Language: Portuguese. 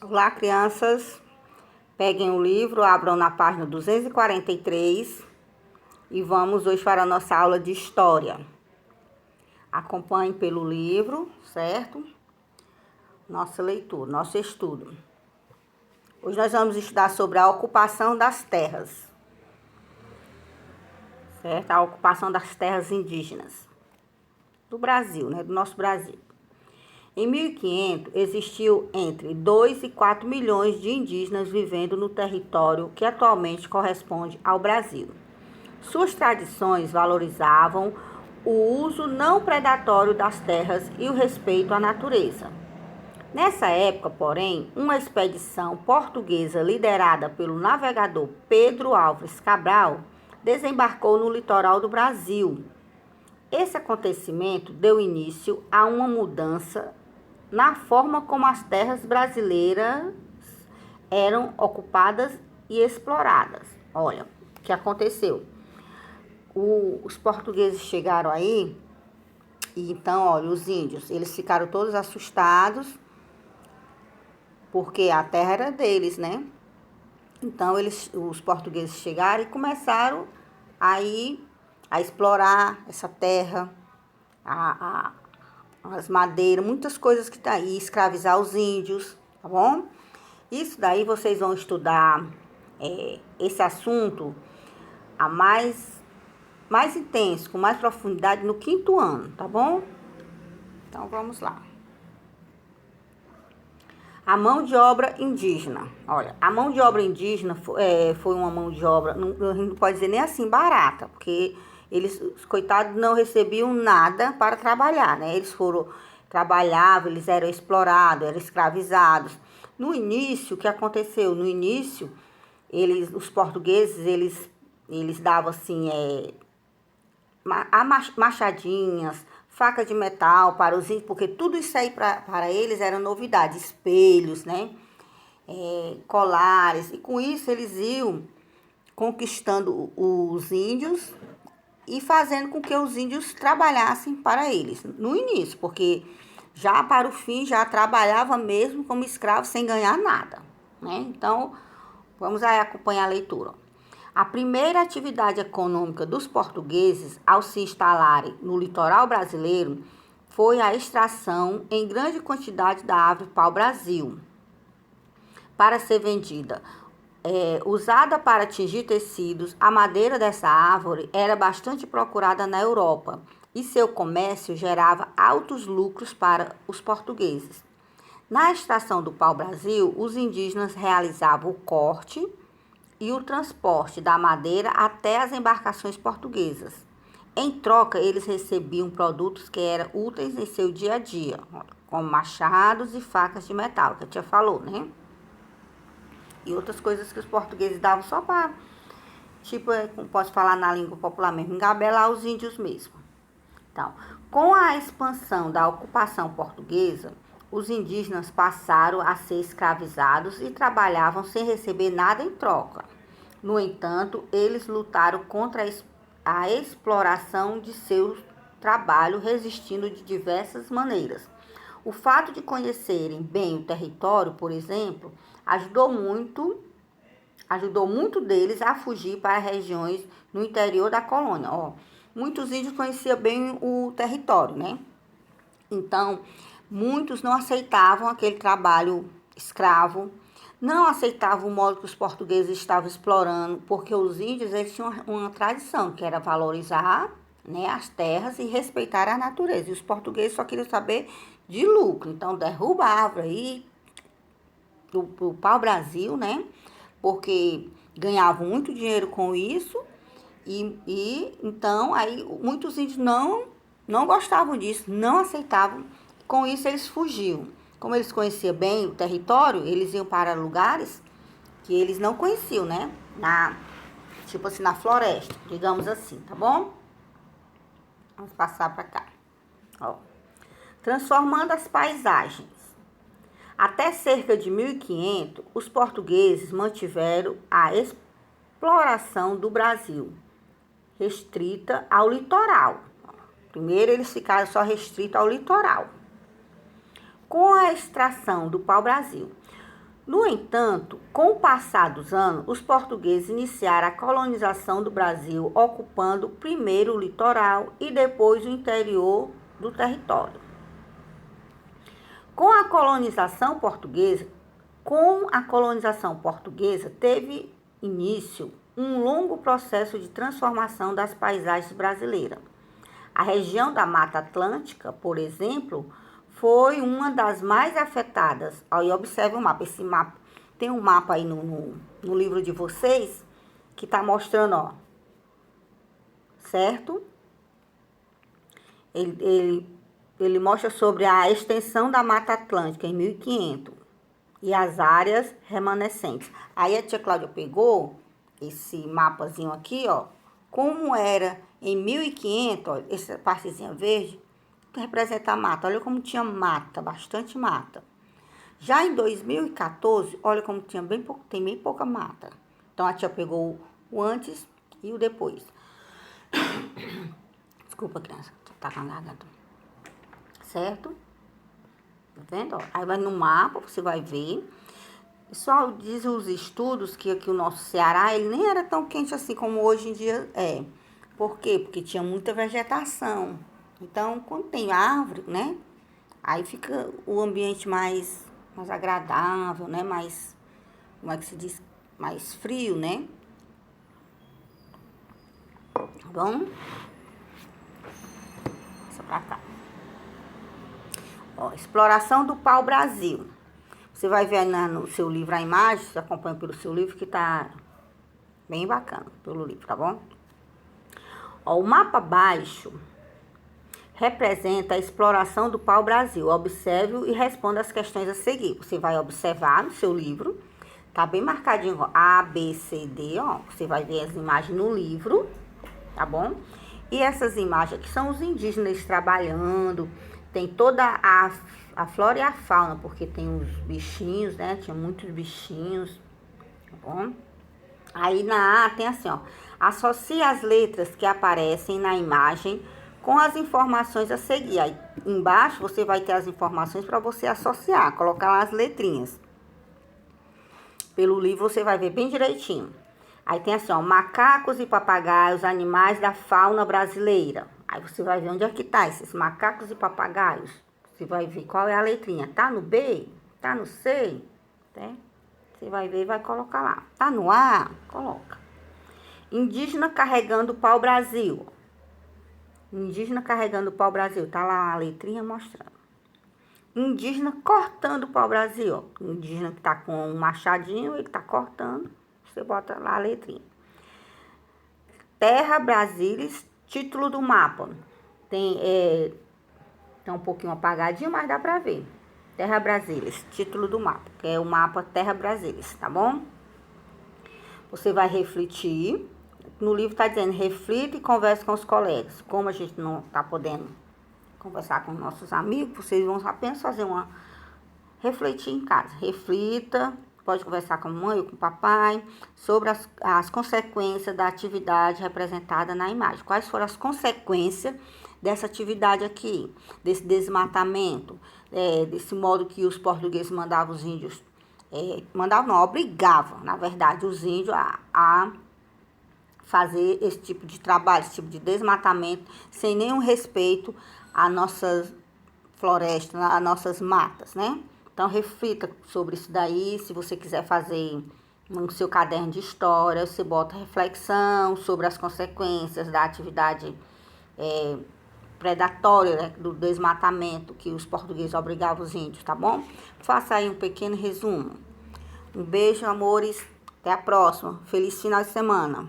Olá, crianças. Peguem o livro, abram na página 243 e vamos hoje para a nossa aula de história. Acompanhem pelo livro, certo? Nossa leitura, nosso estudo. Hoje nós vamos estudar sobre a ocupação das terras, certo? A ocupação das terras indígenas do Brasil, né? Do nosso Brasil. Em 1500, existiu entre 2 e 4 milhões de indígenas vivendo no território que atualmente corresponde ao Brasil. Suas tradições valorizavam o uso não predatório das terras e o respeito à natureza. Nessa época, porém, uma expedição portuguesa liderada pelo navegador Pedro Álvares Cabral desembarcou no litoral do Brasil. Esse acontecimento deu início a uma mudança na forma como as terras brasileiras eram ocupadas e exploradas. Olha, o que aconteceu? Os portugueses chegaram aí, e então, olha, os índios, eles ficaram todos assustados, porque a terra era deles, né? Então, os portugueses chegaram e começaram aí a explorar essa terra, as madeiras, muitas coisas que tá aí, escravizar os índios, tá bom? Isso daí vocês vão estudar esse assunto a mais intenso, com mais profundidade no 5º ano, tá bom? Então vamos lá. A mão de obra indígena. Olha, a mão de obra indígena foi uma mão de obra, não pode dizer nem assim barata, porque eles, os coitados, não recebiam nada para trabalhar, né? Trabalhavam, eles eram explorados, eram escravizados. No início, o que aconteceu? No início, os portugueses, eles davam assim, machadinhas, faca de metal para os índios, porque tudo isso aí para eles era novidade, espelhos, né? Colares, e com isso eles iam conquistando os índios e fazendo com que os índios trabalhassem para eles, no início, porque já para o fim já trabalhava mesmo como escravo sem ganhar nada, né? Então, vamos aí acompanhar a leitura. A primeira atividade econômica dos portugueses ao se instalarem no litoral brasileiro foi a extração em grande quantidade da árvore pau-brasil para ser vendida. Usada para tingir tecidos, a madeira dessa árvore era bastante procurada na Europa e seu comércio gerava altos lucros para os portugueses. Na extração do pau-brasil, os indígenas realizavam o corte e o transporte da madeira até as embarcações portuguesas. Em troca, eles recebiam produtos que eram úteis em seu dia a dia, como machados e facas de metal, que a tia falou, né? E outras coisas que os portugueses davam só para, tipo, como posso falar na língua popular mesmo, engabelar os índios mesmo. Então, com a expansão da ocupação portuguesa, os indígenas passaram a ser escravizados e trabalhavam sem receber nada em troca. No entanto, eles lutaram contra a exploração de seu trabalho, resistindo de diversas maneiras. O fato de conhecerem bem o território, por exemplo, ajudou muito deles a fugir para regiões no interior da colônia. Muitos índios conheciam bem o território, né? Então, muitos não aceitavam aquele trabalho escravo, não aceitavam o modo que os portugueses estavam explorando, porque os índios eles tinham uma tradição, que era valorizar, né, as terras e respeitar a natureza. E os portugueses só queriam saber de lucro. Então, derruba a árvore aí pro pau-brasil, né? Porque ganhavam muito dinheiro com isso. E então, aí, muitos índios não gostavam disso, não aceitavam. Com isso, eles fugiam. Como eles conheciam bem o território, eles iam para lugares que eles não conheciam, né? Tipo assim, na floresta, digamos assim, tá bom? Vamos passar para cá. Transformando as paisagens. Até cerca de 1500, os portugueses mantiveram a exploração do Brasil, restrita ao litoral. Primeiro, eles ficaram só restritos ao litoral. Com a extração do pau-brasil, No entanto, com o passar dos anos, os portugueses iniciaram a colonização do Brasil, ocupando primeiro o litoral e depois o interior do território. Com a colonização portuguesa, teve início um longo processo de transformação das paisagens brasileiras. A região da Mata Atlântica, por exemplo, foi uma das mais afetadas. Aí observe o mapa. Esse mapa, tem um mapa aí no livro de vocês que está mostrando, ó, certo? Ele mostra sobre a extensão da Mata Atlântica em 1500 e as áreas remanescentes. Aí a tia Cláudia pegou esse mapazinho aqui, ó, como era em 1500, ó, essa partezinha verde, que representa a mata. Olha como tinha mata, bastante mata. Já em 2014, olha como tem bem pouca mata. Então a tia pegou o antes e o depois. Desculpa, criança, tá com a garganta. Certo? Tá vendo? Aí vai no mapa, você vai ver. Só dizem os estudos que aqui o nosso Ceará, ele nem era tão quente assim como hoje em dia é. Por quê? Porque tinha muita vegetação. Então, quando tem árvore, né? Aí fica o ambiente mais agradável, né? Mais, como é que se diz? Mais frio, né? Tá bom? Passa pra cá. Ó, exploração do pau-brasil. Você vai ver no seu livro a imagem, você acompanha pelo seu livro, que tá bem bacana pelo livro, tá bom? Ó, o mapa abaixo representa a exploração do pau-brasil. Observe e responda as questões a seguir. Você vai observar no seu livro, tá bem marcadinho, ó, A, B, C, D, ó. Você vai ver as imagens no livro, tá bom? E essas imagens aqui são os indígenas trabalhando, tem toda a flora e a fauna, porque tem os bichinhos, né? Tinha muitos bichinhos, tá bom? Aí na A tem assim, ó, associe as letras que aparecem na imagem com as informações a seguir. Aí embaixo você vai ter as informações para você associar, colocar lá as letrinhas. Pelo livro você vai ver bem direitinho. Aí tem assim, ó, macacos e papagaios, animais da fauna brasileira. Aí você vai ver onde é que tá esses macacos e papagaios. Você vai ver qual é a letrinha. Tá no B? Tá no C? Né? Você vai ver e vai colocar lá. Tá no A? Coloca. Indígena carregando o pau-brasil. Indígena carregando o pau-brasil. Tá lá a letrinha mostrando. Indígena cortando o pau-brasil. Ó. Indígena que tá com um machadinho, ele tá cortando. Você bota lá a letrinha. Terra Brasilis, título do mapa. Tá um pouquinho apagadinho, mas dá pra ver. Terra Brasilis, título do mapa, que é o mapa Terra Brasilis, tá bom? Você vai refletir. No livro tá dizendo, reflita e converse com os colegas. Como a gente não tá podendo conversar com nossos amigos, vocês vão apenas fazer refletir em casa. Reflita, pode conversar com a mãe ou com o papai sobre as consequências da atividade representada na imagem. Quais foram as consequências dessa atividade aqui, desse desmatamento, desse modo que os portugueses mandavam os índios, obrigavam, na verdade, os índios a fazer esse tipo de trabalho, esse tipo de desmatamento, sem nenhum respeito às nossas florestas, às nossas matas, né? Então, reflita sobre isso daí. Se você quiser fazer no seu caderno de história, você bota reflexão sobre as consequências da atividade predatória, né, do desmatamento que os portugueses obrigavam os índios, tá bom? Faça aí um pequeno resumo. Um beijo, amores. Até a próxima. Feliz final de semana.